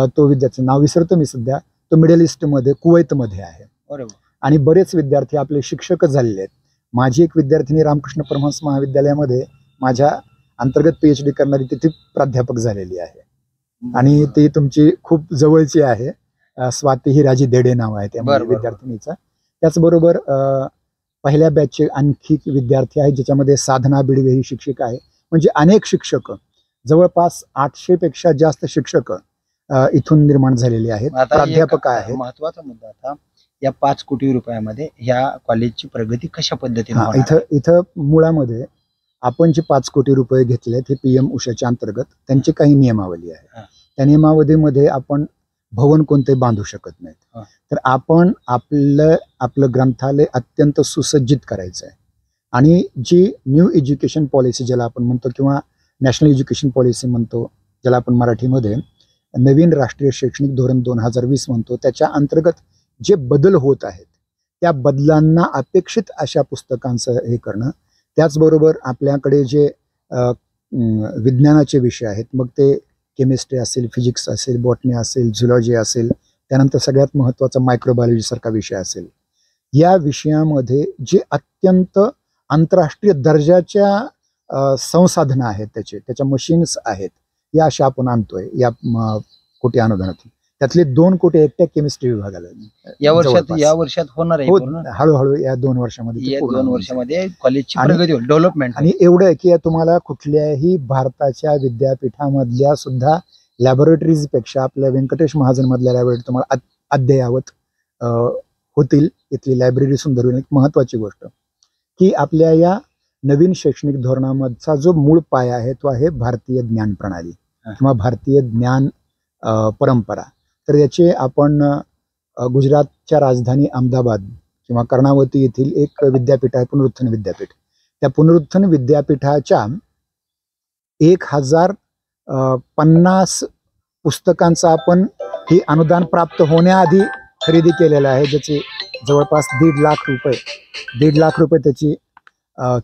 B: तो विद्यार्थी नाव विसरतो मी सध्या, तो मिडल ईस्टमध्ये कुवैतमध्ये आहे. आणि बरेच विद्यार्थी आपले शिक्षक झालेले आहेत. माझी एक विद्यार्थिनी रामकृष्ण परमहंस महाविद्यालयामध्ये माझ्या अंतर्गत PhD करणारी तिथे प्राध्यापक झालेली आहे आणि ती तुमची खूप जवळची आहे. स्वाती हिराजी देडे नाव आहे त्या विद्यार्थिनीचं. त्याचबरोबर पहिल्या बॅचचे आणखी विद्यार्थी आहेत ज्याच्यामध्ये साधना बिडवे ही शिक्षिका आहे. म्हणजे अनेक शिक्षक, जवळपास 800 पेक्षा जास्त शिक्षक इथून निर्माण झालेले आहेत, प्राध्यापक आहेत.
C: महत्वाचा मुद्दा आता या 5 कोटी रुपयामध्ये ह्या कॉलेजची प्रगती कशा पद्धतीने?
B: इथं मुळामध्ये आपण जे 5 कोटी रुपये घेतलेत हे PM उषाच्या अंतर्गत त्यांची काही नियमावली आहे. त्या नियमावलीमध्ये आपण भवन कोणते बांधू शकत नाहीत. तर आपण आपलं ग्रंथालय अत्यंत सुसज्जित करायचं आहे आणि जी न्यू एज्युकेशन पॉलिसी ज्याला आपण म्हणतो किंवा नॅशनल एज्युकेशन पॉलिसी म्हणतो, ज्याला आपण मराठीमध्ये नवीन राष्ट्रीय शैक्षणिक धोरण 2020 म्हणतो, त्याच्या अंतर्गत जे बदल होत आहेत त्या बदलांना अपेक्षित अशा पुस्तकांचं हे करणं. त्याचबरोबर आपल्याकडे जे विज्ञानाचे विषय आहेत, मग ते केमिस्ट्री असेल, फिजिक्स असेल, बॉटनी असेल, झुलॉजी असेल, त्यानंतर सगळ्यात महत्त्वाचा मायक्रोबायोलॉजी सारखा विषय असेल, या विषयामध्ये जे अत्यंत आंतरराष्ट्रीय दर्जाच्या संसाधनं आहेत, त्याच्या मशीन्स आहेत, या अशा आपण आणतोय या कोटी अनुदानातून. त्यातले 2 कोटी एकट्या केमिस्ट्री विभागाला या वर्षात होणार आहे. हळूहळू या 2 वर्षामध्ये कॉलेजची प्रगती होईल, डेव्हलपमेंट. आणि एवढं आहे की तुम्हाला कुठल्याही भारताच्या विद्यापीठामधल्या सुद्धा लॅबोरेटरीज पेक्षा आपल्या व्यंकटेश महाजन मधल्या लॅबोरेटरी तुम्हाला अद्ययावत होतील. इथली लायब्ररी सुंदर होईल. एक महत्वाची गोष्ट की आपल्या या नवीन शैक्षणिक धोरणामधचा जो मूळ पाया आहे तो आहे भारतीय ज्ञान प्रणाली किंवा भारतीय ज्ञान परंपरा. तर याचे आपण गुजरातच्या राजधानी अहमदाबाद किंवा कर्णावती येथील एक विद्यापीठ आहे, पुनरुत्थान विद्यापीठ. त्या पुनरुत्थान विद्यापीठाच्या 1050 पुस्तकांचा आपण ही अनुदान प्राप्त होण्याआधी खरेदी केलेलं आहे, ज्याची जवळपास 1.5 लाख रुपये त्याची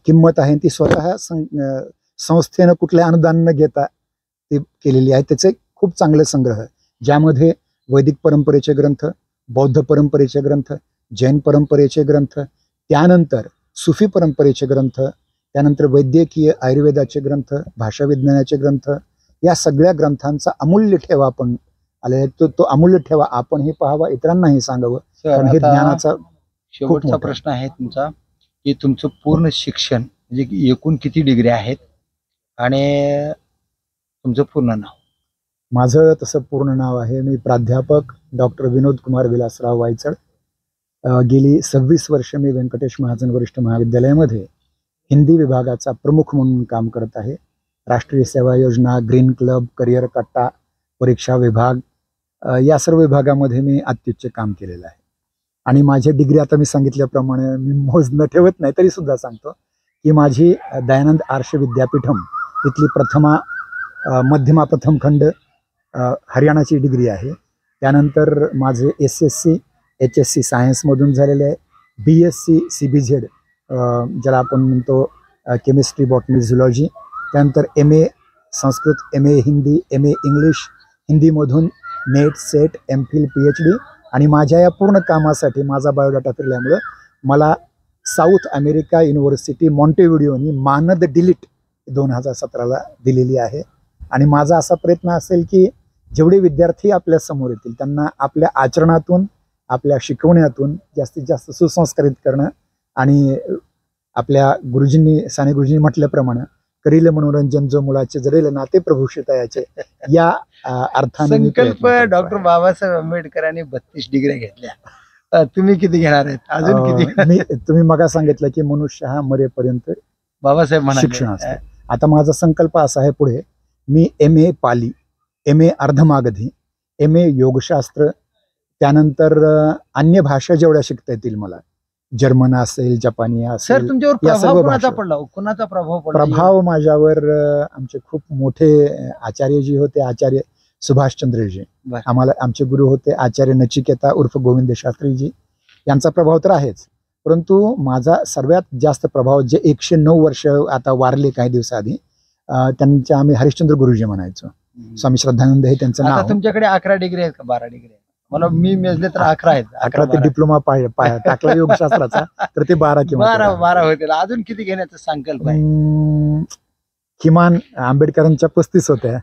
B: किंमत आहे. ती स्वतः संस्थेनं कुठल्या अनुदान न घेता ती केलेली आहे. त्याचे खूप चांगले संग्रह, ज्यामध्ये वैदिक परंपरेचे ग्रंथ, बौद्ध परंपरेचे ग्रंथ, जैन परंपरेचे ग्रंथ, त्यानंतर सुफी परंपरेचे ग्रंथ, त्यानंतर वैद्यकीय आयुर्वेदाचे ग्रंथ, भाषा विज्ञानाचे ग्रंथ, या सगळ्या ग्रंथांचा अमूल्य ठेवा आपण आले. तो अमूल्य ठेवा आपण हे पाहावा, इतरांनाही सांगावं, कारण हे ज्ञानाचा
C: शेवटचा प्रश्न आहे तुमचा की तुमचं पूर्ण शिक्षण म्हणजे एकूण किती डिग्री आहेत आणि तुमचं पूर्ण नाव?
B: माझं तसं पूर्ण नाव आहे, मी प्राध्यापक डॉक्टर विनोद कुमार विलासराव वायचळ. गेली 26 वर्ष मी व्यंकटेश महाजन वरिष्ठ महाविद्यालयामध्ये हिंदी विभागाचा प्रमुख म्हणून काम करत आहे. राष्ट्रीय सेवा योजना, ग्रीन क्लब, करिअर कट्टा, परीक्षा विभाग या सर्व विभागामध्ये मी अत्युच्च काम केलेलं आहे. आणि माझी डिग्री आता मी सांगितल्याप्रमाणे मी मोजणं ठेवत नाही तरी सुद्धा सांगतो की माझी दयानंद आर्ष विद्यापीठम इथली मध्यमा प्रथम खंड हरियाणाची डिग्री आहे. त्यानंतर माझे SSC HSC सायन्समधून झालेले आहे. BSc CBZ ज्याला आपण म्हणतो केमिस्ट्री, बॉटनी, झुलॉजी. त्यानंतर MA Sanskrit MA Hindi, MA English, हिंदीमधून नेट, सेट, MPhil, PhD आणि माझ्या या पूर्ण कामासाठी माझा बायोडाटा फिरल्यामुळं मला साऊथ अमेरिका युनिव्हर्सिटी मॉन्टेव्हिडिओनी मानद डिलीट 2017ला दिलेली आहे. आणि माझा असा प्रयत्न असेल की जेवढे विद्यार्थी आपल्या समोर येतील त्यांना आपल्या आचरणातून, आपल्या शिकवण्यातून जास्तीत जास्त सुसंस्कारित करणं आणि आपल्या साने गुरुजींनी म्हटल्याप्रमाणे करील मनोरंजन जो मुलाचे जडेल नाते प्रभूषितयाचे या अर्थाने
C: संकल्प डॉक्टर बाबासाहेब आंबेडकरांनी 32 डिग्र्या घेतल्या. तुम्ही किती घेणार आहेत अजून किती?
B: तुम्ही मगा सांगितलं की मनुष्य हा मरेपर्यंत
C: बाबासाहेब
B: शिक्षण असतं. आता माझा संकल्प असा आहे, पुढे मी MA Pali, MA Ardhamagadhi, MA योगशास्त्र, त्यानंतर अन्य भाषा जेवढ्या शिकता येतील मला, जर्मन असेल, जपानी असेल.
C: सर तुमच्यावर प्रभाव कोणाचा पडला? कोणाचा प्रभाव पडला?
B: प्रभाव माझ्यावर आमचे खूप मोठे आचार्य जी होते, आचार्य सुभाषचंद्रजी, आम्हाला आमचे गुरु होते आचार्य नचिकेता उर्फ गोविंद शास्त्रीजी, यांचा प्रभाव तर आहेच. परंतु माझा सर्वात जास्त प्रभाव जे 109 वर्ष आता वारले काही दिवसाआधी, त्यांच्या आम्ही हरिश्चंद्र गुरुजी म्हणायचो. स्वामी श्रद्धानंद हे त्यांचं नाव.
C: तुमच्याकडे 11 डिग्री आहेत का 12 डिग्री? मला मी मेजले तर 11 आहेत.
B: 11 ते डिप्लोमा टाकला योगशास्त्राचा तर ते 12 किंवा
C: 12 होते. अजून किती घेण्याचा संकल्प आहे?
B: किमान आंबेडकरांच्या 35 होत्या.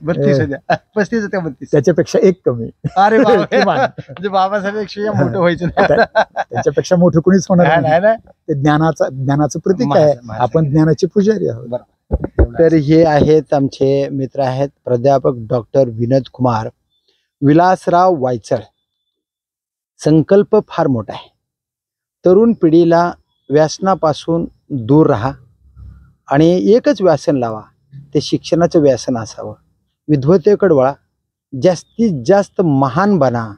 C: 32 होत्या. 35 होत्या 32.
B: त्याच्यापेक्षा एक कमी.
C: अरे म्हणजे बाबासाहेब मोठं व्हायचं
B: त्याच्यापेक्षा मोठं कुणीच होणार नाही. ते ज्ञानाचं प्रतीक आहे. आपण ज्ञानाचे पुजारी आहोत.
A: तर हे आहेत आमचे मित्र आहेत प्राध्यापक डॉक्टर विनोद कुमार विलासराव वायचळ. संकल्प फार मोठा आहे. तरुण पिढीला व्यसनापासून दूर राहा आणि एकच व्यसन लावा, ते शिक्षणाचं व्यसन असावं. विद्वत्तेकडे वळा, जास्तीत जास्त महान बना,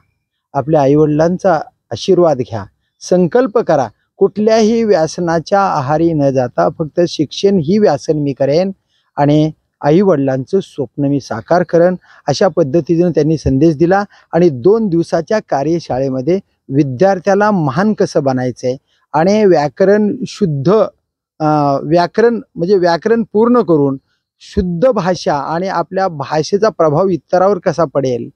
A: आपल्या आईवडिलांचा आशीर्वाद घ्या, संकल्प करा. कुठल्याही व्यसनाच्या आहारी न जाता फक्त शिक्षण ही व्यसन मी करेन आणि आई वडिलांचं स्वप्न मी साकार करेन, अशा पद्धतीने त्यांनी संदेश दिला. आणि 2 दिवसाच्या कार्यशाळेमध्ये विद्यार्थ्याला महान कसं बनायचंय आणि व्याकरण पूर्ण करून शुद्ध भाषा आणि आपल्या भाषेचा प्रभाव इतरांवर कसा पडेल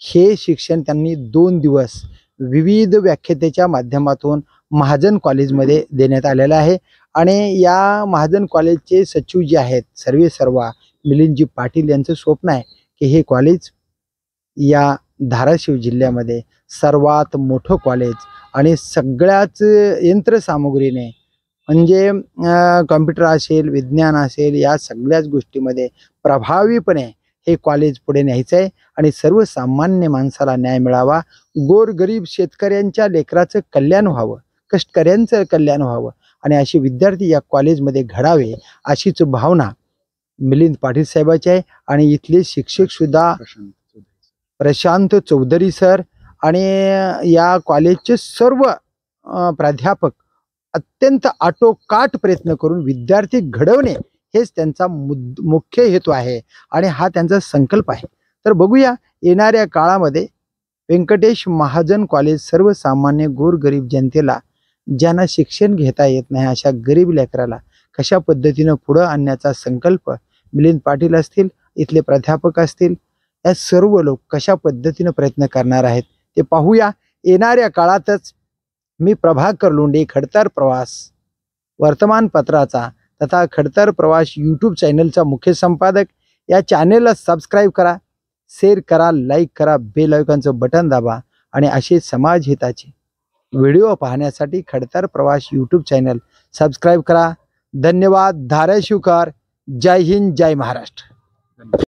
A: हे शिक्षण त्यांनी 2 दिवस विविध व्याख्यातेच्या माध्यमातून महाजन कॉलेजमध्ये देण्यात आलेलं आहे. आणि या महाजन कॉलेजचे सचिव जे आहेत सर्वा मिलिंदजी पाटील यांचं स्वप्न आहे की हे कॉलेज या धाराशिव जिल्ह्यामध्ये सर्वात मोठं कॉलेज आणि सगळ्याच यंत्रसामुग्रीने म्हणजे कॉम्प्युटर असेल, विज्ञान असेल, या सगळ्याच गोष्टीमध्ये प्रभावीपणे हे कॉलेज पुढे न्यायचं आहे आणि सर्वसामान्य माणसाला न्याय मिळावा, गोरगरीब शेतकऱ्यांच्या लेकराचं कल्याण व्हावं, कष्टकऱ्यांचं कल्याण व्हावं आणि असे विद्यार्थी या कॉलेजमध्ये घडावे अशीच भावना मिलिंद पाटील साहेबाची आहे. आणि इथले शिक्षक सुद्धा प्रशांत चौधरी सर आणि या कॉलेजचे सर्व प्राध्यापक अत्यंत आटोकाट प्रयत्न करून विद्यार्थी घडवणे हेच त्यांचा मुख्य हेतू आहे आणि हा त्यांचा संकल्प आहे. तर बघूया येणाऱ्या काळामध्ये व्यंकटेश महाजन कॉलेज सर्वसामान्य गोरगरीब जनतेला, ज्यांना शिक्षण घेता येत नाही अशा गरीब लेकराला कशा पद्धतीनं पुढं आणण्याचा संकल्प मिलिंद पाटील असतील, इथले प्राध्यापक असतील, या सर्व लोक कशा पद्धतीनं प्रयत्न करणार आहेत ते पाहूया. येणाऱ्या काळातच मी प्रभाकर लोंढे खडतर प्रवास वर्तमानपत्राचा तथा खडतर प्रवास यूट्यूब चॅनलचा मुख्य संपादक. या चॅनलला सबस्क्राईब करा, शेअर करा, लाईक करा, बेल आयकॉनचं बटन दाबा आणि असे समाजहिताचे व्हिडिओ पाहण्यासाठी खडतर प्रवास यूट्यूब चॅनल सबस्क्राईब करा. धन्यवाद. धाराशिवकर. जय हिंद, जय महाराष्ट्र.